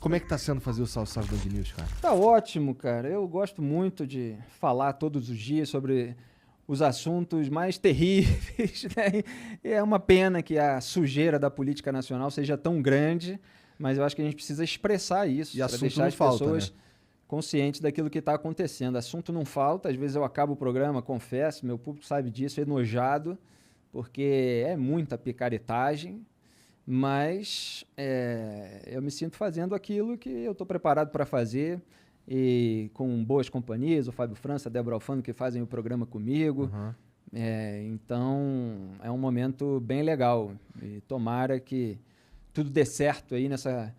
Como é que tá sendo fazer o Salve Salve Band News, cara? Tá ótimo, cara. Eu gosto muito de falar todos os dias sobre os assuntos mais terríveis, né? E é uma pena que a sujeira da política nacional seja tão grande, mas eu acho que a gente precisa expressar isso E para assunto deixar não as falta, pessoas né? conscientes daquilo que está acontecendo. Assunto não falta, às vezes eu acabo o programa, confesso, meu público sabe disso, enojado, porque é muita picaretagem, mas eu me sinto fazendo aquilo que eu estou preparado para fazer, e com boas companhias, o Fábio França, a Débora Alfano, que fazem o programa comigo. Uhum. Então, é um momento bem legal. E tomara que tudo dê certo aí nessa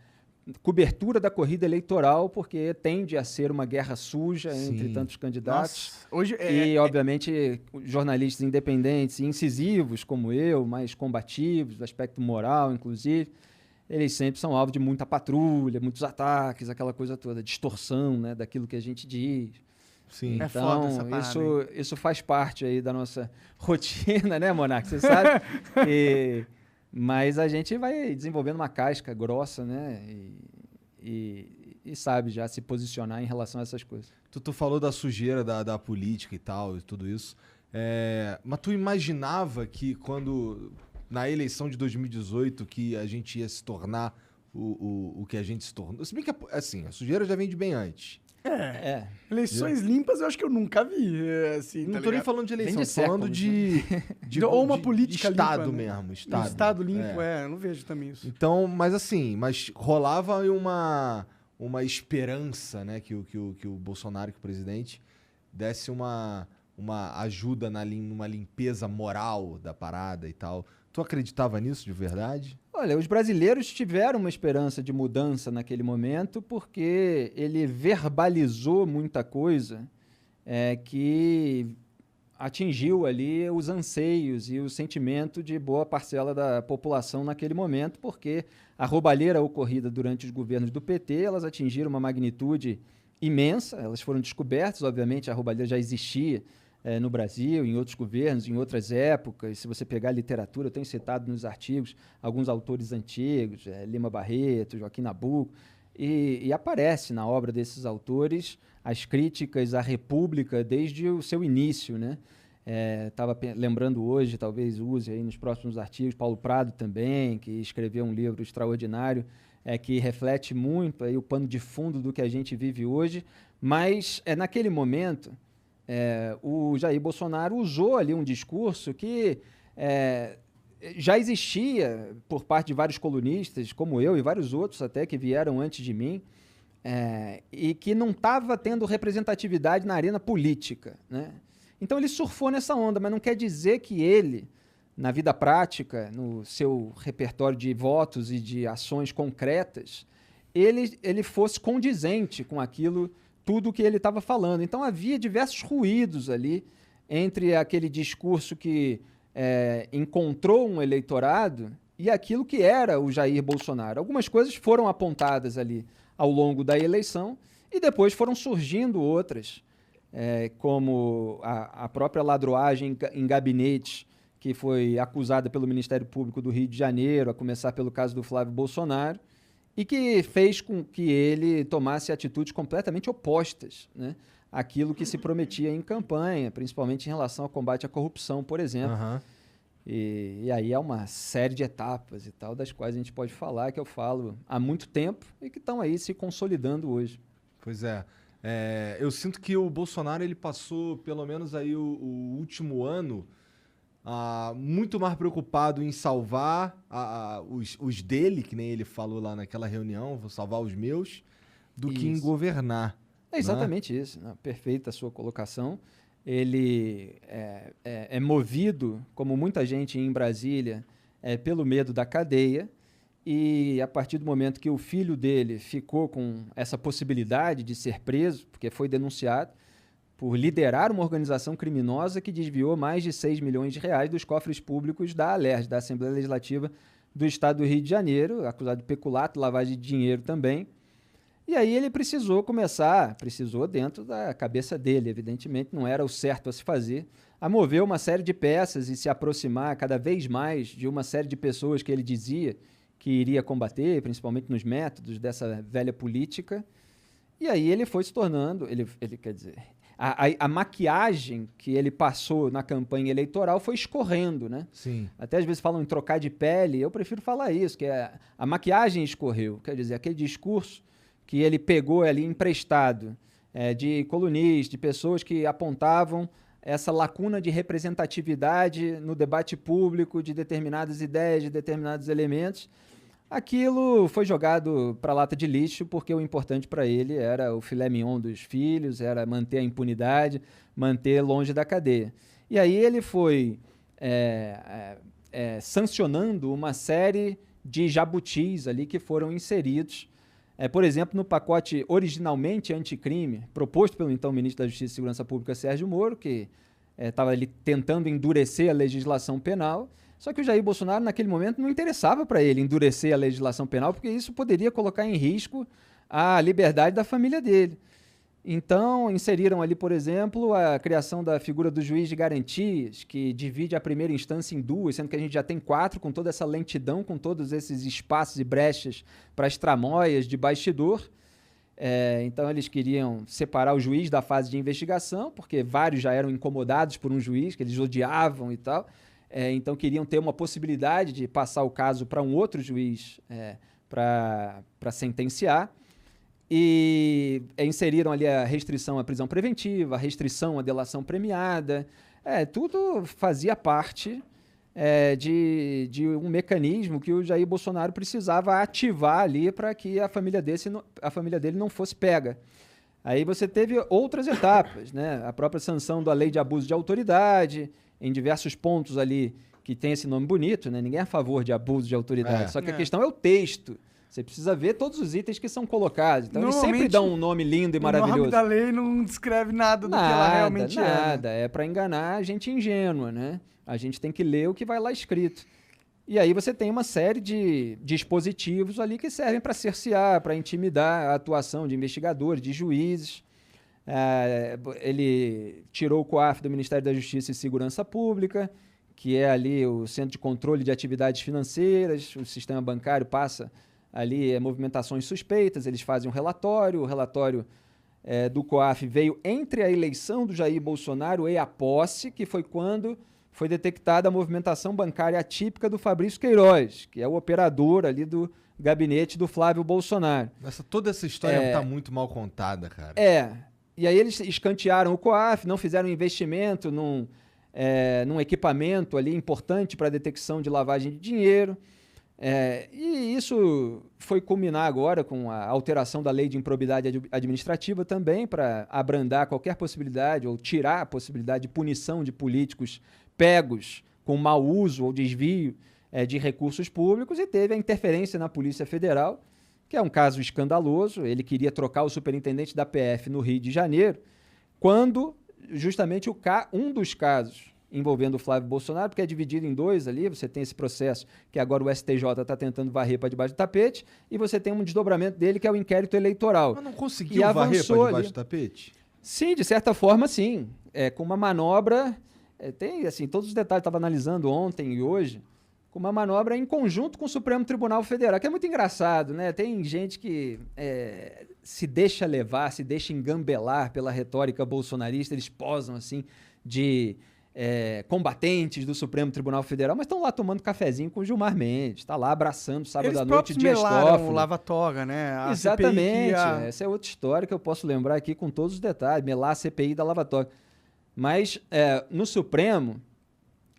cobertura da corrida eleitoral, porque tende a ser uma guerra suja entre Sim. tantos candidatos. Nossa, hoje E, obviamente, jornalistas independentes e incisivos como eu, mais combativos, do aspecto moral, inclusive, eles sempre são alvo de muita patrulha, muitos ataques, aquela coisa toda, distorção, né, daquilo que a gente diz. Sim. É foda essa Então, parada, isso faz parte aí da nossa rotina, né, Monark? Você sabe? Mas a gente vai desenvolvendo uma casca grossa, né? E sabe já se posicionar em relação a essas coisas. Tu falou da sujeira da política e tal, e tudo isso. Mas tu imaginava que quando, na eleição de 2018, que a gente ia se tornar o que a gente se tornou? Se bem que, assim, a sujeira já vem de bem antes. Eleições limpas eu acho que eu nunca vi, assim, Não tá tô nem ligado? falando de eleição, Vem de tô falando séculos, de Ou uma política Estado limpa, né? mesmo. Estado, Estado limpo, eu não vejo também isso. Então, mas rolava uma esperança, né, que o Bolsonaro, que o presidente, desse uma ajuda numa limpeza moral da parada e tal. Tu acreditava nisso de verdade? Olha, os brasileiros tiveram uma esperança de mudança naquele momento porque ele verbalizou muita coisa que atingiu ali os anseios e o sentimento de boa parcela da população naquele momento, porque a roubalheira ocorrida durante os governos do PT, elas atingiram uma magnitude imensa, elas foram descobertas, obviamente a roubalheira já existia no Brasil, em outros governos, em outras épocas. Se você pegar a literatura, eu tenho citado nos artigos alguns autores antigos, Lima Barreto, Joaquim Nabuco, e aparece na obra desses autores as críticas à República desde o seu início, né? Estava lembrando hoje, talvez use aí nos próximos artigos, Paulo Prado também, que escreveu um livro extraordinário, que reflete muito aí o pano de fundo do que a gente vive hoje, mas naquele momento o Jair Bolsonaro usou ali um discurso que já existia por parte de vários colunistas, como eu e vários outros até que vieram antes de mim, e que não estava tendo representatividade na arena política, né? Então ele surfou nessa onda, mas não quer dizer que ele, na vida prática, no seu repertório de votos e de ações concretas, ele fosse condizente com aquilo, tudo que ele estava falando. Então havia diversos ruídos ali entre aquele discurso que encontrou um eleitorado e aquilo que era o Jair Bolsonaro. Algumas coisas foram apontadas ali ao longo da eleição e depois foram surgindo outras, como a própria ladroagem em gabinetes, que foi acusada pelo Ministério Público do Rio de Janeiro, a começar pelo caso do Flávio Bolsonaro, e que fez com que ele tomasse atitudes completamente opostas, né, àquilo que se prometia em campanha, principalmente em relação ao combate à corrupção, por exemplo. Uhum. E aí é uma série de etapas e tal, das quais a gente pode falar, que eu falo há muito tempo e que estão aí se consolidando hoje. Pois é. Eu sinto que o Bolsonaro ele passou, pelo menos aí o último ano, muito mais preocupado em salvar os dele, que nem ele falou lá naquela reunião, vou salvar os meus, do que em governar. É exatamente isso, né? Perfeita a sua colocação. Ele é movido, como muita gente em Brasília, pelo medo da cadeia, e a partir do momento que o filho dele ficou com essa possibilidade de ser preso, porque foi denunciado por liderar uma organização criminosa que desviou mais de 6 milhões de reais dos cofres públicos da ALERJ, da Assembleia Legislativa do Estado do Rio de Janeiro, acusado de peculato, lavagem de dinheiro também. E aí ele precisou dentro da cabeça dele, evidentemente, não era o certo a se fazer, a mover uma série de peças e se aproximar cada vez mais de uma série de pessoas que ele dizia que iria combater, principalmente nos métodos dessa velha política. E aí ele foi se tornando, ele quer dizer, a maquiagem que ele passou na campanha eleitoral foi escorrendo, né? Sim. Até às vezes falam em trocar de pele, eu prefiro falar isso, que a maquiagem escorreu, quer dizer, aquele discurso que ele pegou ali emprestado de colunistas, de pessoas que apontavam essa lacuna de representatividade no debate público de determinadas ideias, de determinados elementos. Aquilo foi jogado para a lata de lixo porque o importante para ele era o filé mignon dos filhos, era manter a impunidade, manter longe da cadeia. E aí ele foi sancionando uma série de jabutis ali que foram inseridos, por exemplo, no pacote originalmente anticrime, proposto pelo então ministro da Justiça e Segurança Pública, Sérgio Moro, que estava ali tentando endurecer a legislação penal. Só que o Jair Bolsonaro, naquele momento, não interessava para ele endurecer a legislação penal, porque isso poderia colocar em risco a liberdade da família dele. Então, inseriram ali, por exemplo, a criação da figura do juiz de garantias, que divide a primeira instância em duas, sendo que a gente já tem 4, com toda essa lentidão, com todos esses espaços e brechas para as tramóias de bastidor. Então, eles queriam separar o juiz da fase de investigação, porque vários já eram incomodados por um juiz, que eles odiavam e tal. Então, queriam ter uma possibilidade de passar o caso para um outro juiz para sentenciar. E inseriram ali a restrição à prisão preventiva, a restrição à delação premiada. Tudo fazia parte de um mecanismo que o Jair Bolsonaro precisava ativar ali para que a família dele não fosse pega. Aí você teve outras etapas, né? A própria sanção da lei de abuso de autoridade, em diversos pontos ali que tem esse nome bonito, né? Ninguém é a favor de abuso de autoridade, só que a questão é o texto. Você precisa ver todos os itens que são colocados. Então, eles sempre dão um nome lindo e maravilhoso. O nome da lei não descreve nada do que ela realmente é. Nada, é para enganar a gente ingênua, né? A gente tem que ler o que vai lá escrito. E aí você tem uma série de dispositivos ali que servem para cercear, para intimidar a atuação de investigadores, de juízes. Ele tirou o COAF do Ministério da Justiça e Segurança Pública, que é ali o Centro de Controle de Atividades Financeiras. O sistema bancário passa ali movimentações suspeitas, eles fazem um relatório. O relatório do COAF veio entre a eleição do Jair Bolsonaro e a posse, que foi quando foi detectada a movimentação bancária atípica do Fabrício Queiroz, que é o operador ali do gabinete do Flávio Bolsonaro. Toda essa história está muito mal contada, cara. E aí eles escantearam o COAF, não fizeram investimento num equipamento ali importante para a detecção de lavagem de dinheiro. E isso foi culminar agora com a alteração da lei de improbidade administrativa também, para abrandar qualquer possibilidade ou tirar a possibilidade de punição de políticos pegos com mau uso ou desvio de recursos públicos, e teve a interferência na Polícia Federal, que é um caso escandaloso. Ele queria trocar o superintendente da PF no Rio de Janeiro, quando justamente um dos casos envolvendo o Flávio Bolsonaro, porque é dividido em dois ali, você tem esse processo que agora o STJ está tentando varrer para debaixo do tapete, e você tem um desdobramento dele, que é o inquérito eleitoral. Mas não conseguiu varrer para debaixo do tapete? Sim, de certa forma, sim. Com uma manobra, tem assim, todos os detalhes, estava analisando ontem e hoje, com uma manobra em conjunto com o Supremo Tribunal Federal, que é muito engraçado, né? Tem gente que se deixa levar, se deixa engambelar pela retórica bolsonarista, eles posam assim de combatentes do Supremo Tribunal Federal, mas estão lá tomando cafezinho com o Gilmar Mendes, está lá abraçando sábado à noite o Dias Toffoli. O lava-toga, né? Exatamente, essa é outra história que eu posso lembrar aqui com todos os detalhes, melar a CPI da lava-toga. Mas no Supremo,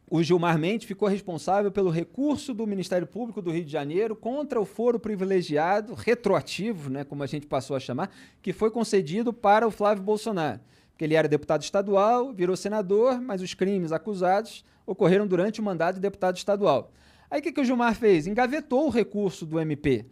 o Gilmar Mendes ficou responsável pelo recurso do Ministério Público do Rio de Janeiro contra o foro privilegiado retroativo, né, como a gente passou a chamar, que foi concedido para o Flávio Bolsonaro. Porque ele era deputado estadual, virou senador, mas os crimes acusados ocorreram durante o mandato de deputado estadual. Aí o que o Gilmar fez? Engavetou o recurso do MP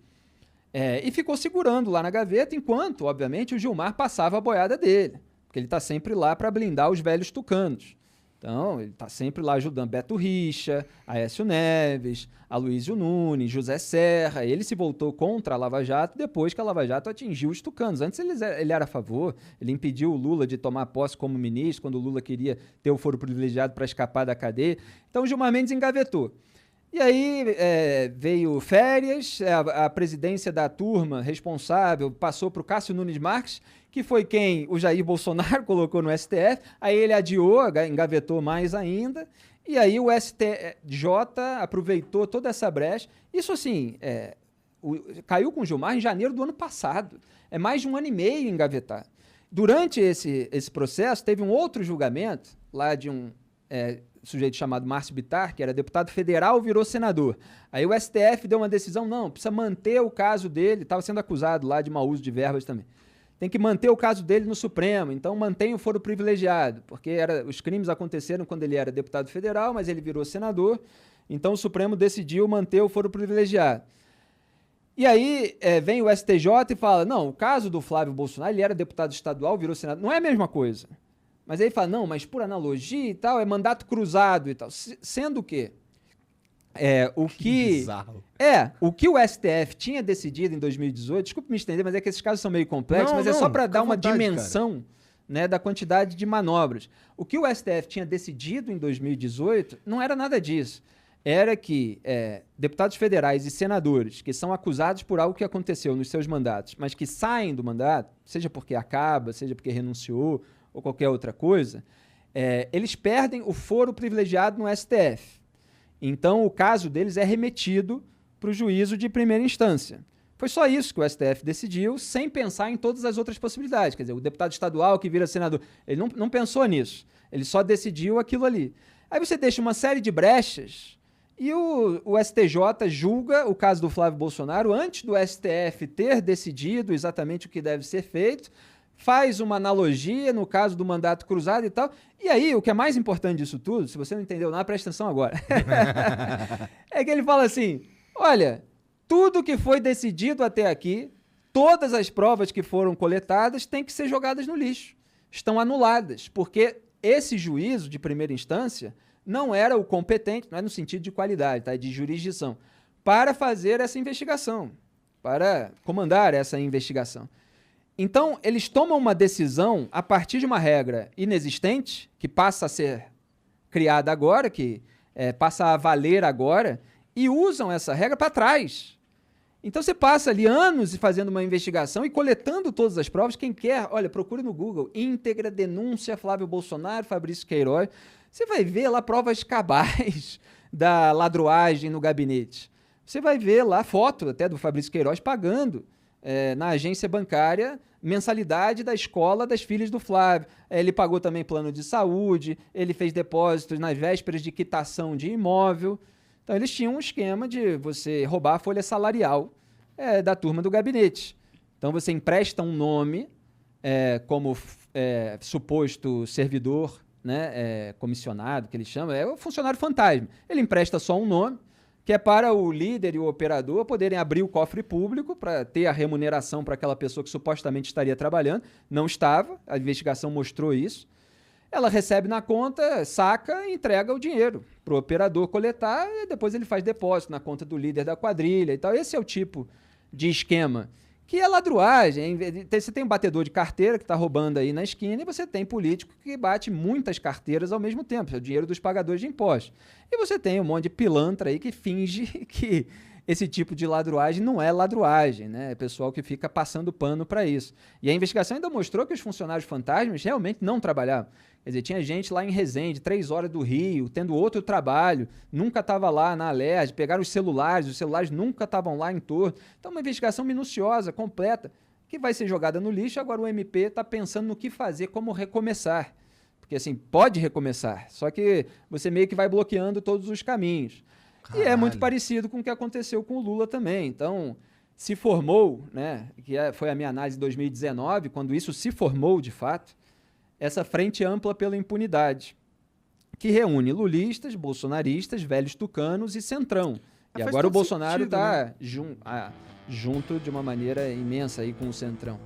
e ficou segurando lá na gaveta, enquanto, obviamente, o Gilmar passava a boiada dele, porque ele está sempre lá para blindar os velhos tucanos. Então, ele está sempre lá ajudando Beto Richa, Aécio Neves, Aloysio Nunes, José Serra. Ele se voltou contra a Lava Jato depois que a Lava Jato atingiu os tucanos. Antes ele era a favor, ele impediu o Lula de tomar posse como ministro, quando o Lula queria ter o foro privilegiado para escapar da cadeia. Então, o Gilmar Mendes engavetou. E aí veio férias, a presidência da turma responsável passou para o Cássio Nunes Marques, que foi quem o Jair Bolsonaro colocou no STF, aí ele adiou, engavetou mais ainda, e aí o STJ aproveitou toda essa brecha. Isso assim, caiu com o Gilmar em janeiro do ano passado, é mais de 1 ano e meio engavetado. Durante esse processo, teve um outro julgamento, lá de um sujeito chamado Márcio Bittar, que era deputado federal, virou senador. Aí o STF deu uma decisão, não, precisa manter o caso dele, estava sendo acusado lá de mau uso de verbas também. Tem que manter o caso dele no Supremo, então mantém o foro privilegiado, porque os crimes aconteceram quando ele era deputado federal, mas ele virou senador, então o Supremo decidiu manter o foro privilegiado. E aí vem o STJ e fala, não, o caso do Flávio Bolsonaro, ele era deputado estadual, virou senador, não é a mesma coisa. Mas aí fala, não, mas por analogia e tal, é mandato cruzado e tal. Sendo que o que o STF tinha decidido em 2018, desculpe me estender, mas é que esses casos são meio complexos, mas é só para dar uma dimensão, né, da quantidade de manobras. O que o STF tinha decidido em 2018 não era nada disso. Era que deputados federais e senadores que são acusados por algo que aconteceu nos seus mandatos, mas que saem do mandato, seja porque acaba, seja porque renunciou, ou qualquer outra coisa, eles perdem o foro privilegiado no STF. Então, o caso deles é remetido para o juízo de primeira instância. Foi só isso que o STF decidiu, sem pensar em todas as outras possibilidades. Quer dizer, o deputado estadual que vira senador, ele não pensou nisso. Ele só decidiu aquilo ali. Aí você deixa uma série de brechas e o STJ julga o caso do Flávio Bolsonaro antes do STF ter decidido exatamente o que deve ser feito, faz uma analogia no caso do mandato cruzado e tal. E aí, o que é mais importante disso tudo, se você não entendeu nada, presta atenção agora. É que ele fala assim, olha, tudo que foi decidido até aqui, todas as provas que foram coletadas têm que ser jogadas no lixo. Estão anuladas, porque esse juízo de primeira instância não era o competente, não é no sentido de qualidade, tá? De jurisdição, para fazer essa investigação, para comandar essa investigação. Então, eles tomam uma decisão a partir de uma regra inexistente, que passa a ser criada agora, que passa a valer agora, e usam essa regra para trás. Então, você passa ali anos fazendo uma investigação e coletando todas as provas. Quem quer, olha, procure no Google, íntegra denúncia Flávio Bolsonaro, Fabrício Queiroz. Você vai ver lá provas cabais da ladruagem no gabinete. Você vai ver lá foto até do Fabrício Queiroz pagando na agência bancária, mensalidade da escola das filhas do Flávio. Ele pagou também plano de saúde, ele fez depósitos nas vésperas de quitação de imóvel. Então, eles tinham um esquema de você roubar a folha salarial da turma do gabinete. Então, você empresta um nome como suposto servidor, né, comissionado, que ele chama, é o funcionário fantasma. Ele empresta só um nome, que é para o líder e o operador poderem abrir o cofre público para ter a remuneração para aquela pessoa que supostamente estaria trabalhando. Não estava, a investigação mostrou isso. Ela recebe na conta, saca e entrega o dinheiro para o operador coletar e depois ele faz depósito na conta do líder da quadrilha e tal. Esse é o tipo de esquema que é ladruagem. Você tem um batedor de carteira que está roubando aí na esquina e você tem político que bate muitas carteiras ao mesmo tempo, é o dinheiro dos pagadores de impostos. E você tem um monte de pilantra aí que finge que esse tipo de ladruagem não é ladruagem, né? É pessoal que fica passando pano para isso. E a investigação ainda mostrou que os funcionários fantasmas realmente não trabalhavam. Quer dizer, tinha gente lá em Resende, 3 horas do Rio, tendo outro trabalho, nunca estava lá na Alerj, pegaram os celulares nunca estavam lá em torno. Então, uma investigação minuciosa, completa, que vai ser jogada no lixo. Agora o MP está pensando no que fazer, como recomeçar. Porque, assim, pode recomeçar, só que você meio que vai bloqueando todos os caminhos. Caralho. E é muito parecido com o que aconteceu com o Lula também. Então, se formou, né, foi a minha análise de 2019, quando isso se formou de fato, essa frente ampla pela impunidade, que reúne lulistas, bolsonaristas, velhos tucanos e centrão. E agora o Bolsonaro está junto de uma maneira imensa aí com o centrão.